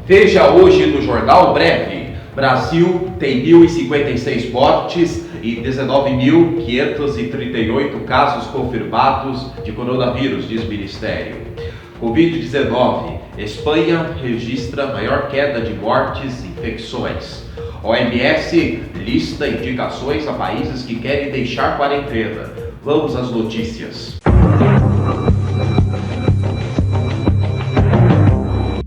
Veja hoje no Jornal Breve. Brasil tem 1.056 mortes e 19.538 casos confirmados de coronavírus, diz o Ministério. Covid-19. Espanha registra maior queda de mortes e infecções. OMS lista indicações a países que querem deixar quarentena. Vamos às notícias.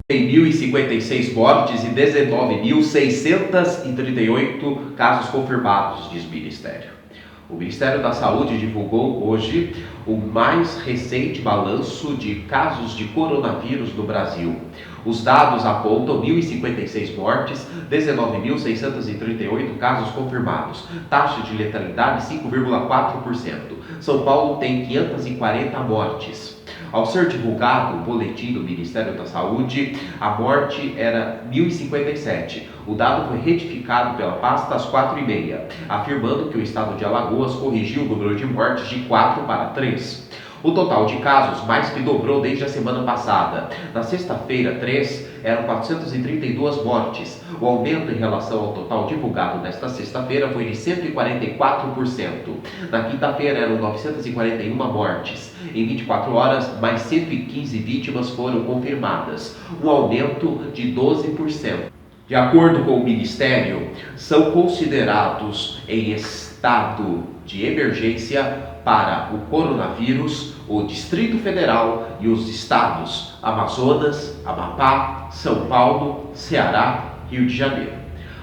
Tem 1.056 mortes e 19.638 casos confirmados, diz o Ministério. O Ministério da Saúde divulgou hoje o mais recente balanço de casos de coronavírus no Brasil. Os dados apontam 1.056 mortes, 19.638 casos confirmados, taxa de letalidade 5,4%. São Paulo tem 540 mortes. Ao ser divulgado o boletim do Ministério da Saúde, a morte era 1.057. O dado foi retificado pela pasta às 4h30, afirmando que o estado de Alagoas corrigiu o número de mortes de 4 para 3. O total de casos mais que dobrou desde a semana passada. Na sexta-feira, 3 eram 432 mortes. O aumento em relação ao total divulgado nesta sexta-feira foi de 144%. Na quinta-feira eram 941 mortes. Em 24 horas, mais 115 vítimas foram confirmadas, um aumento de 12%. De acordo com o Ministério, são considerados em estado de emergência para o coronavírus o Distrito Federal e os estados Amazonas, Amapá, São Paulo, Ceará e Rio de Janeiro.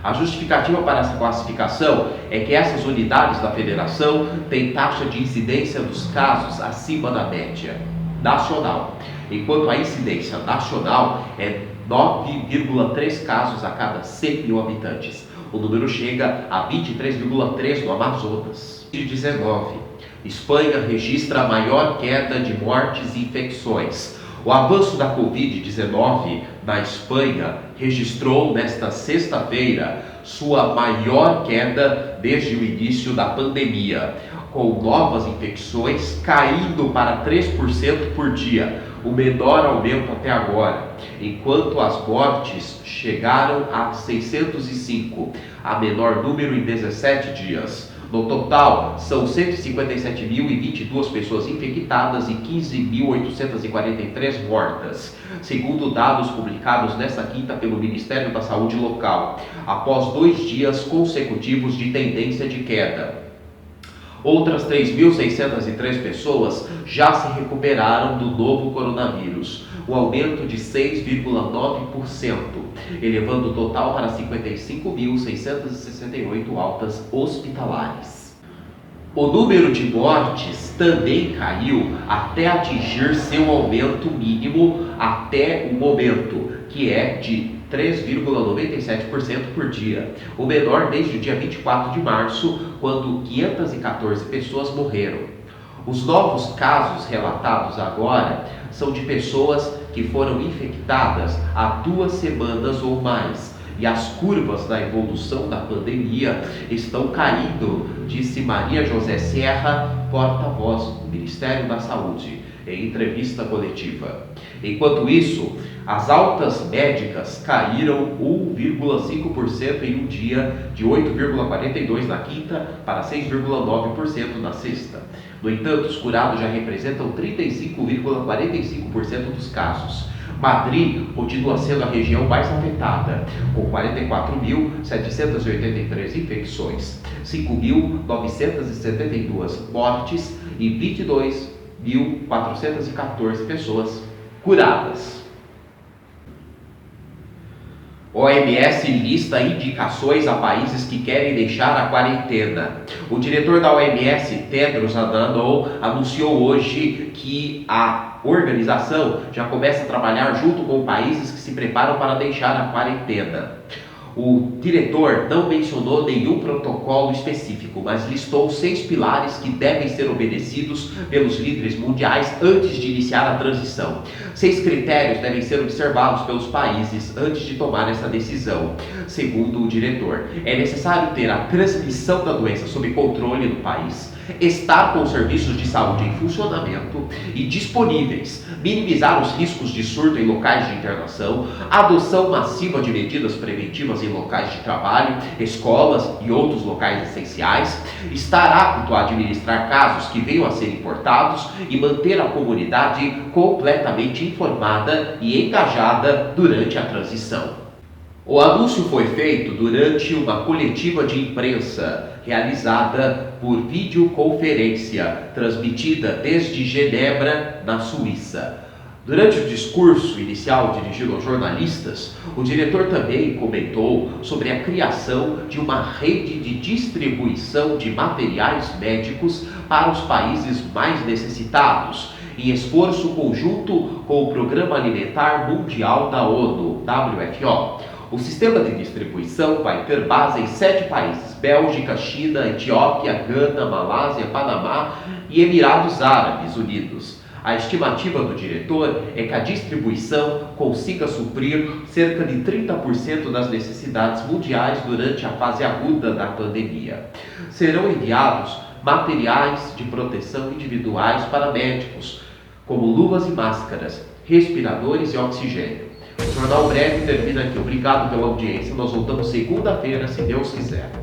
A justificativa para essa classificação é que essas unidades da federação têm taxa de incidência dos casos acima da média nacional, enquanto a incidência nacional é 9,3 casos a cada 100 mil habitantes. O número chega a 23,3 no Amazonas. Covid-19. Espanha registra a maior queda de mortes e infecções. O avanço da Covid-19 na Espanha registrou nesta sexta-feira sua maior queda desde o início da pandemia, com novas infecções caindo para 3% por dia, o menor aumento até agora, enquanto as mortes chegaram a 605, a menor número em 17 dias. No total, são 157.022 pessoas infectadas e 15.843 mortas, segundo dados publicados nesta quinta pelo Ministério da Saúde local, após 2 dias consecutivos de tendência de queda. Outras 3.603 pessoas já se recuperaram do novo coronavírus, um aumento de 6,9%, elevando o total para 55.668 altas hospitalares. O número de mortes também caiu até atingir seu aumento mínimo até o momento, que é de 3,97% por dia, o menor desde o dia 24 de março, quando 514 pessoas morreram. Os novos casos relatados agora são de pessoas que foram infectadas há 2 semanas ou mais, e as curvas da evolução da pandemia estão caindo, disse Maria José Serra, porta-voz do Ministério da Saúde, em entrevista coletiva. Enquanto isso, as altas médicas caíram 1,5% em um dia, de 8,42% na quinta para 6,9% na sexta. No entanto, os curados já representam 35,45% dos casos. Madrid continua sendo a região mais afetada, com 44.783 infecções, 5.972 mortes e 22.414 pessoas curadas. OMS lista indicações a países que querem deixar a quarentena. O diretor da OMS, Tedros Adhanom, anunciou hoje que a organização já começa a trabalhar junto com países que se preparam para deixar a quarentena. O diretor não mencionou nenhum protocolo específico, mas listou 6 pilares que devem ser obedecidos pelos líderes mundiais antes de iniciar a transição. 6 critérios devem ser observados pelos países antes de tomar essa decisão. Segundo o diretor, é necessário ter a transmissão da doença sob controle no país, estar com os serviços de saúde em funcionamento e disponíveis, minimizar os riscos de surto em locais de internação, adoção massiva de medidas preventivas em locais de trabalho, escolas e outros locais essenciais, estar apto a administrar casos que venham a ser importados e manter a comunidade completamente informada e engajada durante a transição. O anúncio foi feito durante uma coletiva de imprensa realizada por videoconferência, transmitida desde Genebra, na Suíça. Durante o discurso inicial dirigido aos jornalistas, o diretor também comentou sobre a criação de uma rede de distribuição de materiais médicos para os países mais necessitados, em esforço conjunto com o Programa Alimentar Mundial da ONU, WFO. O sistema de distribuição vai ter base em 7 países: Bélgica, China, Etiópia, Gana, Malásia, Panamá e Emirados Árabes Unidos. A estimativa do diretor é que a distribuição consiga suprir cerca de 30% das necessidades mundiais durante a fase aguda da pandemia. Serão enviados materiais de proteção individuais para médicos, como luvas e máscaras, respiradores e oxigênio. O Jornal Breve termina aqui. Obrigado pela audiência. Nós voltamos segunda-feira, se Deus quiser.